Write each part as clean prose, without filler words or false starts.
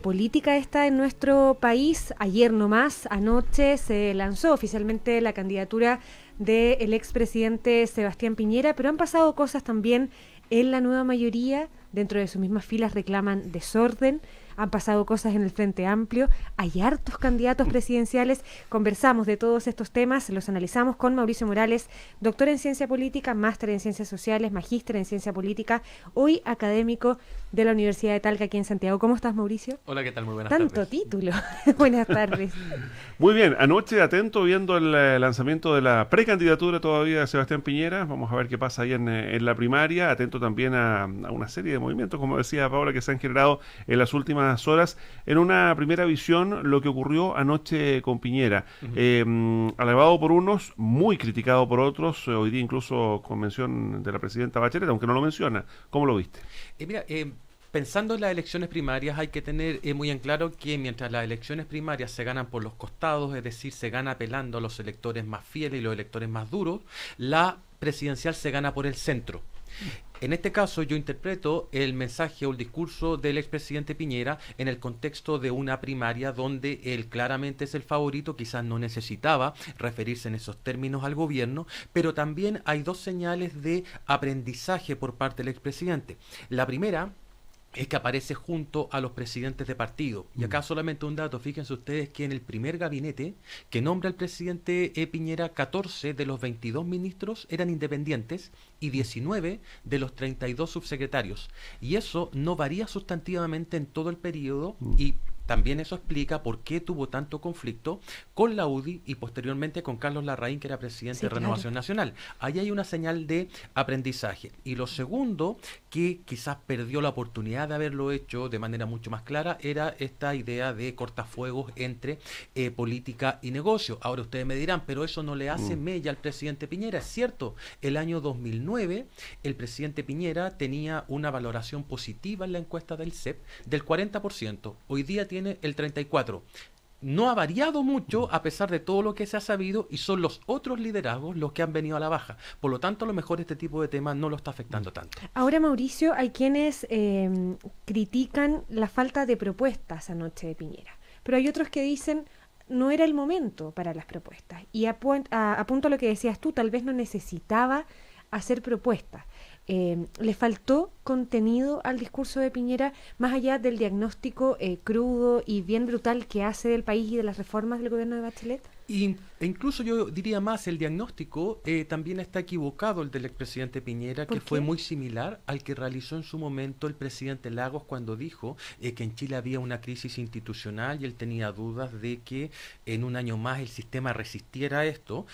Política está en nuestro país. Ayer nomás, anoche, se lanzó oficialmente la candidatura del expresidente Sebastián Piñera, pero han pasado cosas también en la nueva mayoría. Dentro de sus mismas filas reclaman desorden. Han pasado cosas en el Frente Amplio. Hay hartos candidatos presidenciales. Conversamos de todos estos temas, los analizamos con Mauricio Morales, doctor en Ciencia Política, máster en Ciencias Sociales, magíster en Ciencia Política, hoy académico de la Universidad de Talca aquí en Santiago. ¿Cómo estás, Mauricio? Hola, ¿qué tal? Muy buenas Tanto tardes. título. Buenas tardes. Muy bien, anoche atento viendo el lanzamiento de la precandidatura todavía de Sebastián Piñera. Vamos a ver qué pasa ahí en la primaria. Atento también a una serie de movimientos, como decía Paula, que se han generado en las últimas horas. En una primera visión, lo que ocurrió anoche con Piñera. Alabado por unos, muy criticado por otros. Hoy día incluso con mención de la presidenta Bachelet, aunque no lo menciona. ¿Cómo lo viste? Mira, pensando en las elecciones primarias, hay que tener muy en claro que mientras las elecciones primarias se ganan por los costados, es decir, se gana apelando a los electores más fieles y los electores más duros, la presidencial se gana por el centro. En este caso yo interpreto el mensaje o el discurso del expresidente Piñera en el contexto de una primaria donde él claramente es el favorito, quizás no necesitaba referirse en esos términos al gobierno, pero también hay dos señales de aprendizaje por parte del expresidente. La primera es que aparece junto a los presidentes de partido. Y acá solamente un dato, fíjense ustedes que en el primer gabinete que nombra el presidente Piñera, 14 de los 22 ministros eran independientes y 19 de los 32 subsecretarios. Y eso no varía sustantivamente en todo el periodo y también eso explica por qué tuvo tanto conflicto con la UDI y posteriormente con Carlos Larraín, que era presidente de Renovación Nacional. Ahí hay una señal de aprendizaje. Y lo segundo, que quizás perdió la oportunidad de haberlo hecho de manera mucho más clara, era esta idea de cortafuegos entre política y negocio. Ahora ustedes me dirán, pero eso no le hace mella al presidente Piñera. Es cierto, el año 2009 el presidente Piñera tenía una valoración positiva en la encuesta del CEP del 40%. Hoy día tiene el 34%. No ha variado mucho a pesar de todo lo que se ha sabido y son los otros liderazgos los que han venido a la baja. Por lo tanto, a lo mejor este tipo de temas no lo está afectando tanto. Ahora, Mauricio, hay quienes critican la falta de propuestas anoche de Piñera, pero hay otros que dicen no era el momento para las propuestas. Y apunto a lo que decías tú, tal vez no necesitaba hacer propuestas. Le faltó contenido al discurso de Piñera, más allá del diagnóstico crudo y bien brutal que hace del país y de las reformas del gobierno de Bachelet. E incluso yo diría más, el diagnóstico también está equivocado, el del expresidente Piñera, que fue muy similar al que realizó en su momento el presidente Lagos cuando dijo que en Chile había una crisis institucional y él tenía dudas de que en un año más el sistema resistiera a esto.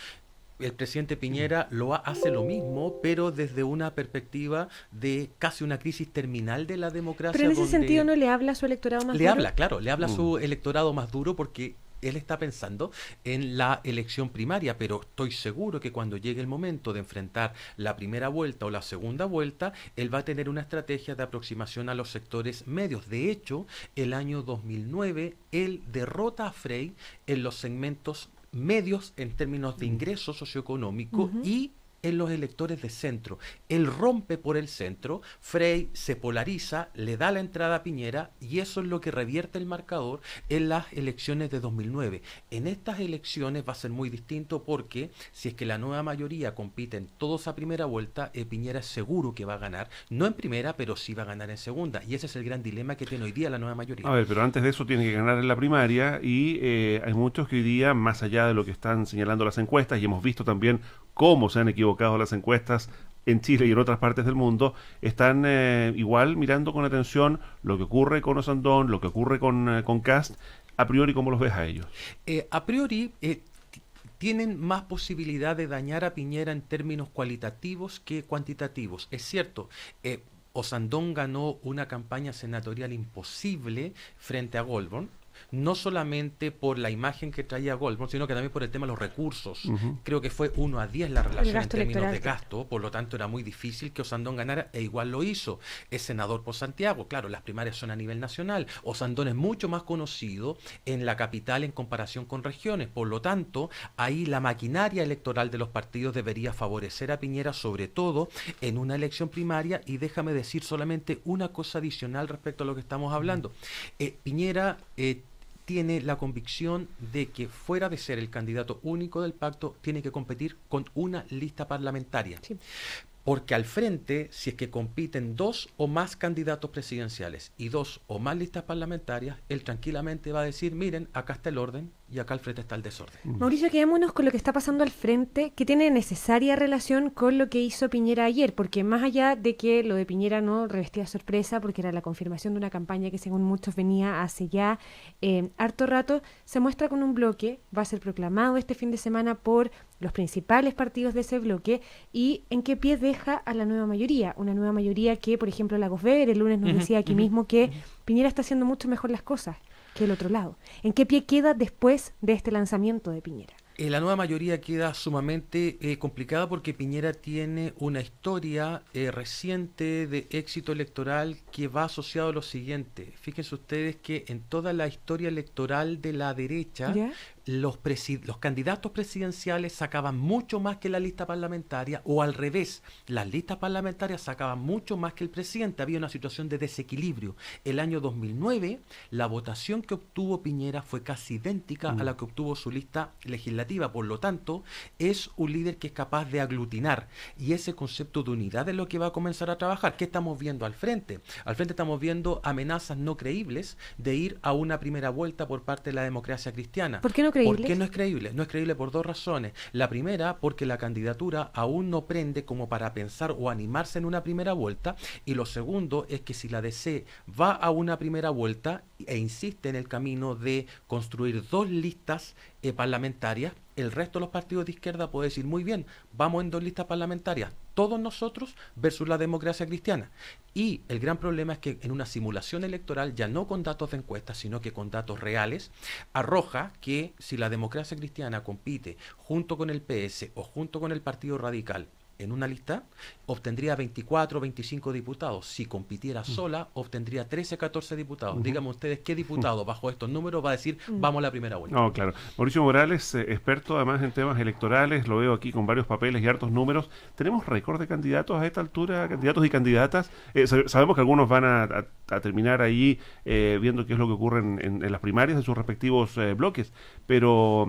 El presidente Piñera hace lo mismo, pero desde una perspectiva de casi una crisis terminal de la democracia. Pero en ese sentido no le habla a su electorado más duro. Le habla a su electorado más duro porque él está pensando en la elección primaria, pero estoy seguro que cuando llegue el momento de enfrentar la primera vuelta o la segunda vuelta, él va a tener una estrategia de aproximación a los sectores medios. De hecho, el año 2009, él derrota a Frey en los segmentos medios en términos de ingreso socioeconómico y en los electores de centro. Él rompe por el centro, Frey se polariza, le da la entrada a Piñera y eso es lo que revierte el marcador en las elecciones de 2009. En estas elecciones va a ser muy distinto porque si es que la nueva mayoría compiten todos a primera vuelta, Piñera es seguro que va a ganar, no en primera, pero sí va a ganar en segunda. Y ese es el gran dilema que tiene hoy día la nueva mayoría. A ver, pero antes de eso tiene que ganar en la primaria y hay muchos que hoy día, más allá de lo que están señalando las encuestas, y hemos visto también cómo se han equivocado las encuestas en Chile y en otras partes del mundo, están igual mirando con atención lo que ocurre con Osandón, lo que ocurre con Kast. A priori, ¿cómo los ves a ellos? A priori, tienen más posibilidad de dañar a Piñera en términos cualitativos que cuantitativos. Es cierto, Osandón ganó una campaña senatorial imposible frente a Goldborn, no solamente por la imagen que traía Goldberg, sino que también por el tema de los recursos. Creo que fue 1-10 la relación en términos de gasto, por lo tanto era muy difícil que Osandón ganara, e igual lo hizo. Es senador por Santiago, claro, las primarias son a nivel nacional. Osandón es mucho más conocido en la capital en comparación con regiones, por lo tanto, ahí la maquinaria electoral de los partidos debería favorecer a Piñera, sobre todo en una elección primaria. Y déjame decir solamente una cosa adicional respecto a lo que estamos hablando. Piñera tiene la convicción de que fuera de ser el candidato único del pacto, tiene que competir con una lista parlamentaria. Sí. Porque al frente, si es que compiten 2 o más candidatos presidenciales y 2 o más listas parlamentarias, él tranquilamente va a decir, miren, acá está el orden y acá al frente está el desorden. Mauricio, quedémonos con lo que está pasando al frente, que tiene necesaria relación con lo que hizo Piñera ayer, porque más allá de que lo de Piñera no revestía sorpresa, porque era la confirmación de una campaña que según muchos venía hace ya harto rato, se muestra con un bloque, va a ser proclamado este fin de semana por los principales partidos de ese bloque, y en qué pie deja a la nueva mayoría, una nueva mayoría que, por ejemplo, Lagos Weber el lunes nos decía aquí mismo que Piñera está haciendo mucho mejor las cosas que el otro lado. ¿En qué pie queda después de este lanzamiento de Piñera? La nueva mayoría queda sumamente complicada porque Piñera tiene una historia reciente de éxito electoral que va asociado a lo siguiente. Fíjense ustedes que en toda la historia electoral de la derecha, los candidatos presidenciales sacaban mucho más que la lista parlamentaria, o al revés, las listas parlamentarias sacaban mucho más que el presidente. Había una situación de desequilibrio. El año 2009, la votación que obtuvo Piñera fue casi idéntica a la que obtuvo su lista legislativa. Por lo tanto, es un líder que es capaz de aglutinar, y ese concepto de unidad es lo que va a comenzar a trabajar. ¿Qué estamos viendo al frente? Al frente estamos viendo amenazas no creíbles de ir a una primera vuelta por parte de la democracia cristiana. ¿Por qué no creíbles? ¿Por qué no es creíble? No es creíble por 2 razones. La primera, porque la candidatura aún no prende como para pensar o animarse en una primera vuelta, y lo segundo es que si la DC va a una primera vuelta e insiste en el camino de construir 2 listas parlamentarias, el resto de los partidos de izquierda puede decir, muy bien, vamos en 2 listas parlamentarias, todos nosotros versus la democracia cristiana. Y el gran problema es que en una simulación electoral, ya no con datos de encuestas, sino que con datos reales, arroja que si la democracia cristiana compite junto con el PS o junto con el Partido Radical en una lista, obtendría 24 o 25 diputados. Si compitiera sola, obtendría 13 o 14 diputados. Díganme ustedes, ¿qué diputado bajo estos números va a decir, vamos a la primera vuelta? No, claro. Mauricio Morales, experto además en temas electorales, lo veo aquí con varios papeles y hartos números. ¿Tenemos récord de candidatos a esta altura, candidatos y candidatas? Sabemos que algunos van a terminar ahí viendo qué es lo que ocurre en las primarias de sus respectivos bloques, pero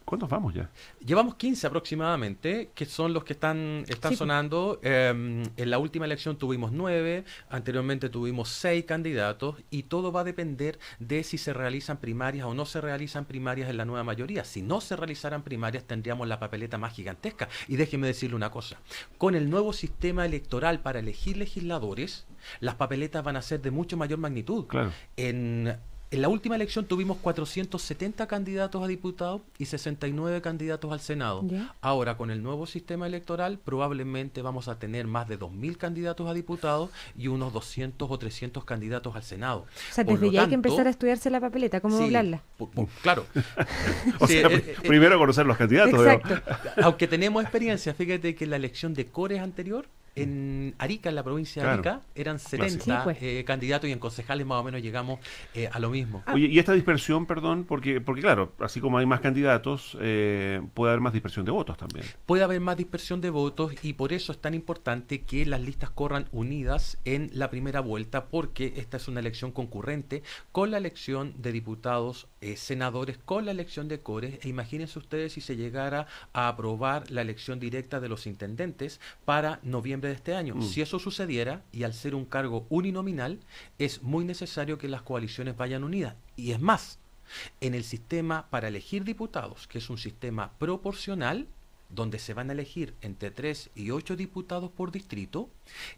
¿cuántos vamos ya? Llevamos 15 aproximadamente, que son los que están sonando. En la última elección tuvimos 9, anteriormente tuvimos 6 candidatos, y todo va a depender de si se realizan primarias o no se realizan primarias en la nueva mayoría. Si no se realizaran primarias, tendríamos la papeleta más gigantesca. Y déjeme decirle una cosa, con el nuevo sistema electoral para elegir legisladores, las papeletas van a ser de mucho mayor magnitud. Claro. En la última elección tuvimos 470 candidatos a diputados y 69 candidatos al Senado. ¿Ya? Ahora, con el nuevo sistema electoral, probablemente vamos a tener más de 2.000 candidatos a diputados y unos 200 o 300 hay Senado. O sea, desde ya hay que empezar a estudiarse la papeleta, ¿cómo doblarla? Claro. O sea, primero conocer los candidatos. Exacto. Aunque tenemos experiencia, fíjate que en la elección de Cores anterior, en Arica, en la provincia de Arica, eran 70 candidatos, y en concejales más o menos llegamos a lo mismo. Oye, y esta dispersión, perdón, porque claro, así como hay más candidatos, puede haber más dispersión de votos también. Puede haber más dispersión de votos, y por eso es tan importante que las listas corran unidas en la primera vuelta, porque esta es una elección concurrente con la elección de diputados, senadores, con la elección de Cores, e imagínense ustedes si se llegara a aprobar la elección directa de los intendentes para noviembre de este año. Si eso sucediera, y al ser un cargo uninominal, es muy necesario que las coaliciones vayan unidas. Y es más, en el sistema para elegir diputados, que es un sistema proporcional, donde se van a elegir entre 3 y 8 diputados por distrito,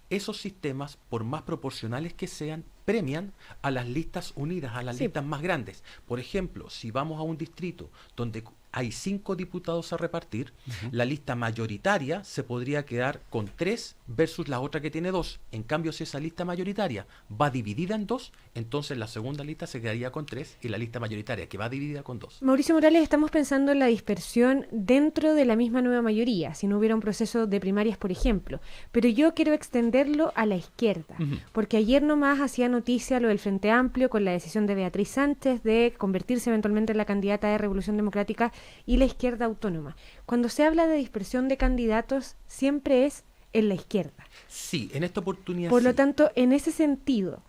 esos sistemas, por más proporcionales que sean, premian a las listas unidas, a las listas más grandes. Por ejemplo, si vamos a un distrito donde hay 5 diputados a repartir, la lista mayoritaria se podría quedar con 3 versus la otra que tiene 2. En cambio, si esa lista mayoritaria va dividida en 2, entonces la segunda lista se quedaría con 3 y la lista mayoritaria que va dividida con 2. Mauricio Morales, estamos pensando en la dispersión dentro de la misma nueva mayoría, si no hubiera un proceso de primarias, por ejemplo. Pero yo quiero extenderlo a la izquierda, porque ayer nomás hacía noticia lo del Frente Amplio con la decisión de Beatriz Sánchez de convertirse eventualmente en la candidata de Revolución Democrática y la izquierda autónoma. Cuando se habla de dispersión de candidatos, siempre es en la izquierda. Sí, en esta oportunidad Por lo sí. tanto, en ese sentido,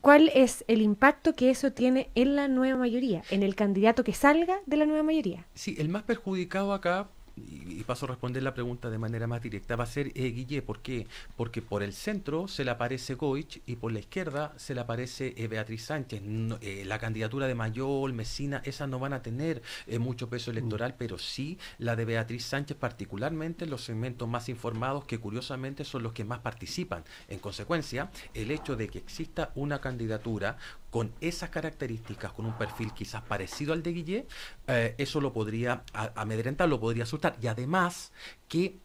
¿cuál es el impacto que eso tiene en la nueva mayoría, en el candidato que salga de la nueva mayoría? Sí, el más perjudicado acá, y paso a responder la pregunta de manera más directa, va a ser Guille. ¿Por qué? Porque por el centro se le aparece Goich y por la izquierda se le aparece Beatriz Sánchez. La candidatura de Mayol, Mesina, esas no van a tener mucho peso electoral, pero sí la de Beatriz Sánchez, particularmente en los segmentos más informados, que curiosamente son los que más participan. En consecuencia, el hecho de que exista una candidatura con esas características, con un perfil quizás parecido al de Guille, eso lo podría amedrentar, lo podría asustar. Y además que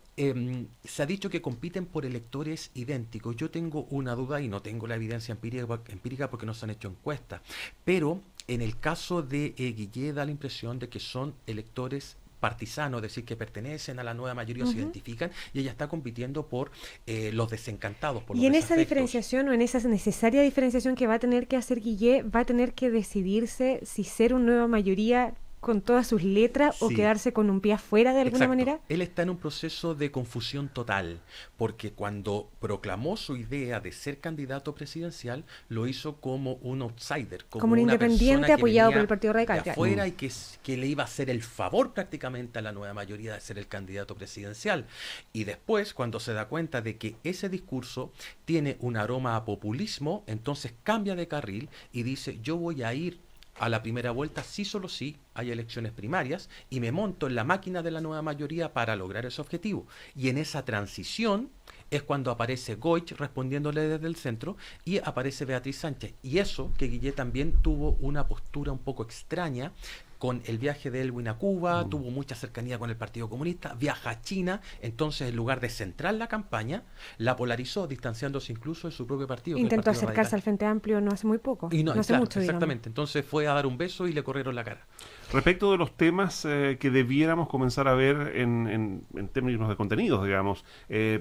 se ha dicho que compiten por electores idénticos. Yo tengo una duda y no tengo la evidencia empírica porque no se han hecho encuestas, pero en el caso de Guille da la impresión de que son electores partisanos, es decir, que pertenecen a la nueva mayoría, se identifican, y ella está compitiendo por los desencantados, por los Y en desafectos. esa diferenciación o en esa necesaria diferenciación que va a tener que hacer Guille, va a tener que decidirse si ser una nueva mayoría con todas sus letras o Sí. quedarse con un pie afuera de alguna Exacto. manera. Él está en un proceso de confusión total, porque cuando proclamó su idea de ser candidato presidencial, lo hizo como un outsider, Como un una independiente persona que apoyado venía por el Partido Radical, de claro. afuera y que le iba a hacer el favor prácticamente a la nueva mayoría de ser el candidato presidencial. Y después, cuando se da cuenta de que ese discurso tiene un aroma a populismo, entonces cambia de carril y dice: yo voy a ir a la primera vuelta sí, solo sí hay elecciones primarias, y me monto en la máquina de la nueva mayoría para lograr ese objetivo. Y en esa transición es cuando aparece Goich respondiéndole desde el centro y aparece Beatriz Sánchez. Y eso, que Guille también tuvo una postura un poco extraña con el viaje de Elwin a Cuba, tuvo mucha cercanía con el Partido Comunista, viaja a China, entonces en lugar de centrar la campaña, la polarizó, distanciándose incluso de su propio partido. Intentó acercarse al Frente Amplio no hace muy poco, y no hace claro, mucho, exactamente, entonces fue a dar un beso y le corrieron la cara. Respecto de los temas que debiéramos comenzar a ver en términos de contenidos, digamos,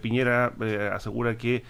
Piñera asegura que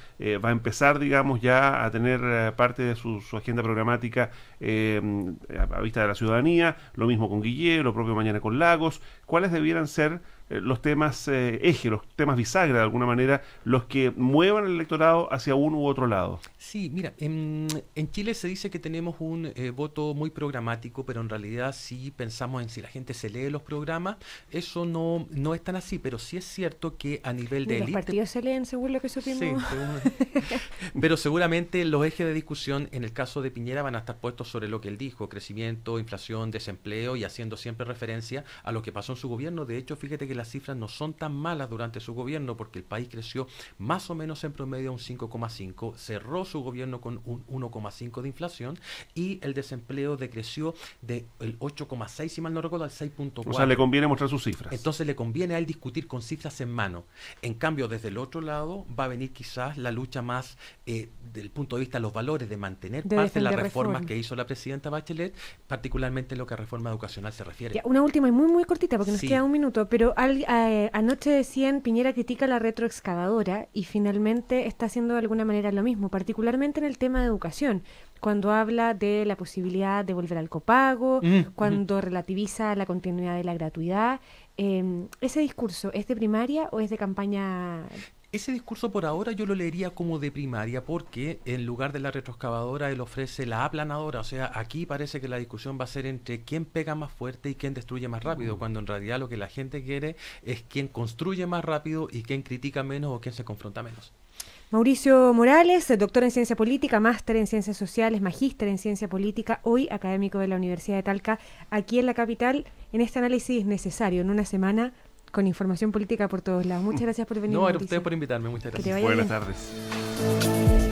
va a empezar, digamos, ya a tener parte de su agenda programática a vista de la ciudadanía, lo mismo con Guille, lo propio mañana con Lagos. ¿Cuáles debieran ser los temas eje, los temas bisagra de alguna manera, los que muevan el electorado hacia uno u otro lado? Sí, mira, en Chile se dice que tenemos un voto muy programático, pero en realidad si pensamos en si la gente se lee los programas, eso no es tan así, pero sí es cierto que a nivel de los élite... partidos se leen según lo que supimos. Sí, pero seguramente los ejes de discusión en el caso de Piñera van a estar puestos sobre lo que él dijo: crecimiento, inflación, desempleo, y haciendo siempre referencia a lo que pasó en su gobierno. De hecho, fíjate que las cifras no son tan malas durante su gobierno, porque el país creció más o menos en promedio un 5,5, cerró su gobierno con un 1,5 de inflación, y el desempleo decreció del 8,6, si mal no recuerdo, al 6,4. O sea, le conviene mostrar sus cifras. Entonces le conviene a él discutir con cifras en mano. En cambio, desde el otro lado va a venir quizás la lucha más del punto de vista de los valores, de mantener De parte de las defender reformas reforma. que hizo la presidenta Bachelet, particularmente en lo que a reforma educacional se refiere. Ya, una última y muy muy cortita porque nos Sí. queda un minuto, pero anoche decían Piñera critica la retroexcavadora y finalmente está haciendo de alguna manera lo mismo, particularmente en el tema de educación, cuando habla de la posibilidad de volver al copago, cuando relativiza la continuidad de la gratuidad. ¿Ese discurso es de primaria o es de campaña? Ese discurso por ahora yo lo leería como de primaria, porque en lugar de la retroexcavadora él ofrece la aplanadora. O sea, aquí parece que la discusión va a ser entre quién pega más fuerte y quién destruye más rápido, cuando en realidad lo que la gente quiere es quién construye más rápido y quién critica menos o quién se confronta menos. Mauricio Morales, doctor en Ciencia Política, máster en Ciencias Sociales, magíster en Ciencia Política, hoy académico de la Universidad de Talca, aquí en la capital, en este análisis necesario, en una semana con información política por todos lados. Muchas gracias por venir, No, a Mauricio. ustedes por invitarme, muchas Que te gracias. vaya Buenas bien. tardes.